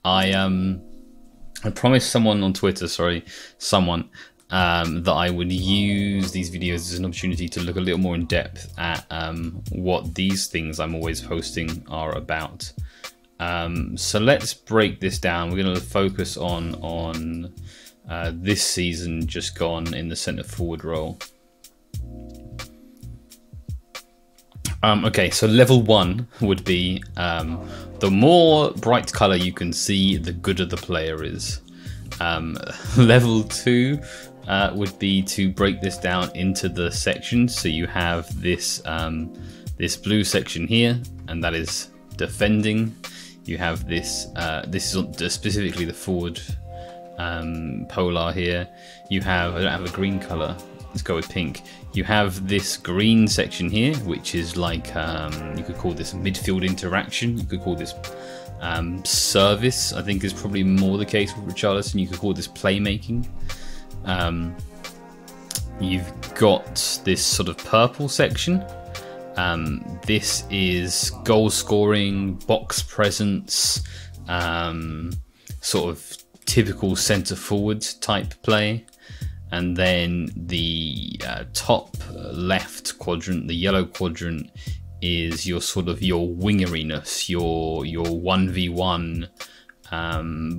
I promised someone on Twitter, that I would use these videos as an opportunity to look a little more in depth at what these things I'm always posting are about. So let's break this down. We're going to focus on this season just gone in the centre forward role. Okay, so level 1 would be the more bright colour you can see, the gooder the player is. Level 2 would be to break this down into the sections. So you have this this blue section here, and that is defending. You have this this is specifically the forward polar here. You have, I don't have a green color, let's go with pink. You have this green section here, which is like you could call this midfield interaction, you could call this service, I think is probably more the case with Richarlison. You could call this playmaking. You've got this sort of purple section. This is goal scoring, box presence, sort of typical centre forward type play. And then the top left quadrant, the yellow quadrant, is your sort of your wingeriness, your 1v1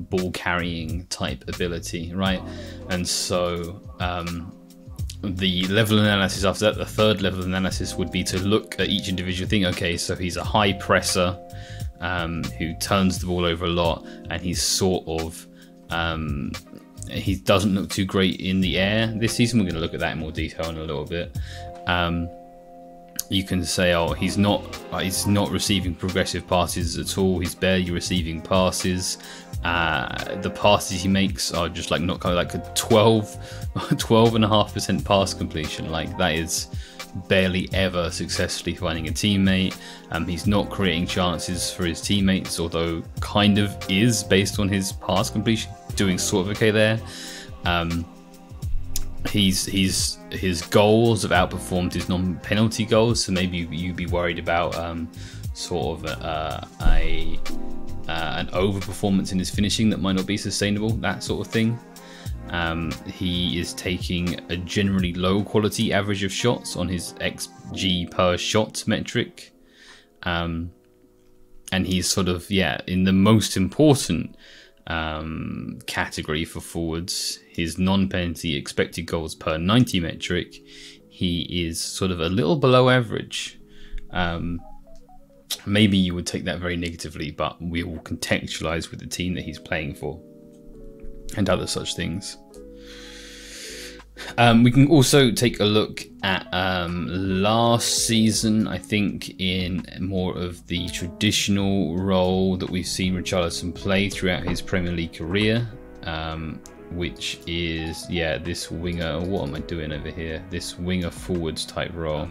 ball carrying type ability, right? And so the level of analysis after that, the third level of analysis would be to look at each individual thing. Okay, so he's a high presser who turns the ball over a lot, and he's sort of he doesn't look too great in the air this season. We're going to look at that in more detail in a little bit. You can say, oh, he's not receiving progressive passes at all. He's barely receiving passes. The passes he makes are just like not kind of like a 12.5% pass completion. Like that is barely ever successfully finding a teammate. He's not creating chances for his teammates, although kind of is based on his pass completion, doing sort of okay there. His goals have outperformed his non-penalty goals, so maybe you'd be worried about sort of an over-performance in his finishing that might not be sustainable, that sort of thing. He is taking a generally low quality average of shots on his XG per shot metric, and he's sort of, yeah, in the most important category for forwards, his non-penalty expected goals per 90 metric, he is sort of a little below average. Maybe you would take that very negatively, but we will contextualize with the team that he's playing for and other such things. We can also take a look at last season, I think, in more of the traditional role that we've seen Richarlison play throughout his Premier League career, which is, yeah, this winger, what am I doing over here? This winger forwards type role.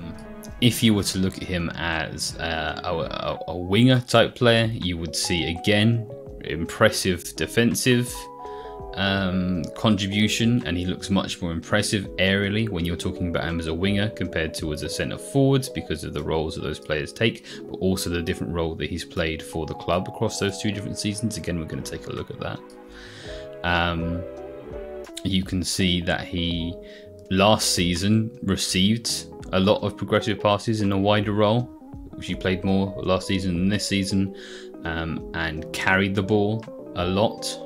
If you were to look at him as a winger type player, you would see, again, impressive defensive contribution, and he looks much more impressive aerially when you're talking about him as a winger compared to as a centre forward, because of the roles that those players take, but also the different role that he's played for the club across those two different seasons. Again, we're going to take a look at that. You can see that he last season received a lot of progressive passes in a wider role, which he played more last season than this season, and carried the ball a lot.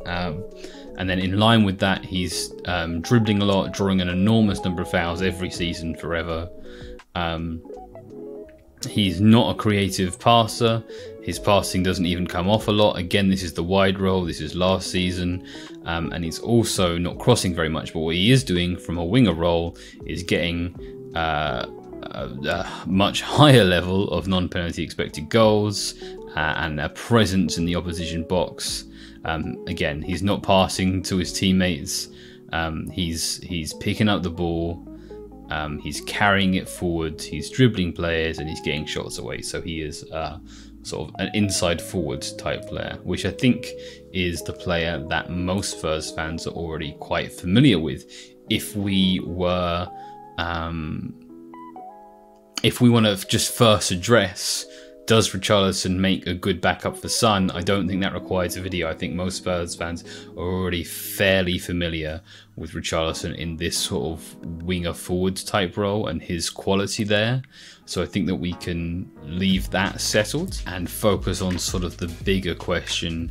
And then in line with that, he's dribbling a lot, drawing an enormous number of fouls every season forever. He's not a creative passer. His passing doesn't even come off a lot. Again, this is the wide role. This is last season. And he's also not crossing very much. But what he is doing from a winger role is getting a much higher level of non-penalty expected goals and a presence in the opposition box. Again, he's not passing to his teammates. He's picking up the ball. He's carrying it forward. He's dribbling players and he's getting shots away. So he is sort of an inside forward type player, which I think is the player that most Spurs fans are already quite familiar with. If we want to just first address Does Richarlison make a good backup for Son? I don't think that requires a video. I think most Spurs fans are already fairly familiar with Richarlison in this sort of winger forward type role and his quality there. So I think that we can leave that settled and focus on sort of the bigger question,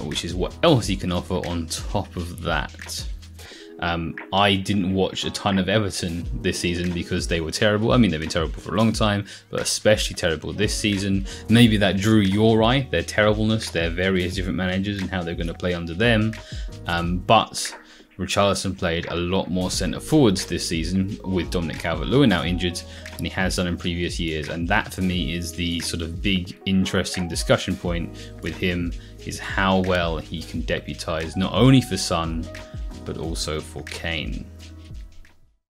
which is what else he can offer on top of that. I didn't watch a ton of Everton this season because they were terrible. I mean, they've been terrible for a long time, but especially terrible this season. Maybe that drew your eye, their terribleness, their various different managers and how they're going to play under them. But Richarlison played a lot more centre forwards this season with Dominic Calvert-Lewin now injured than he has done in previous years. And that for me is the sort of big, interesting discussion point with him, is how well he can deputise not only for Son, but also for Kane.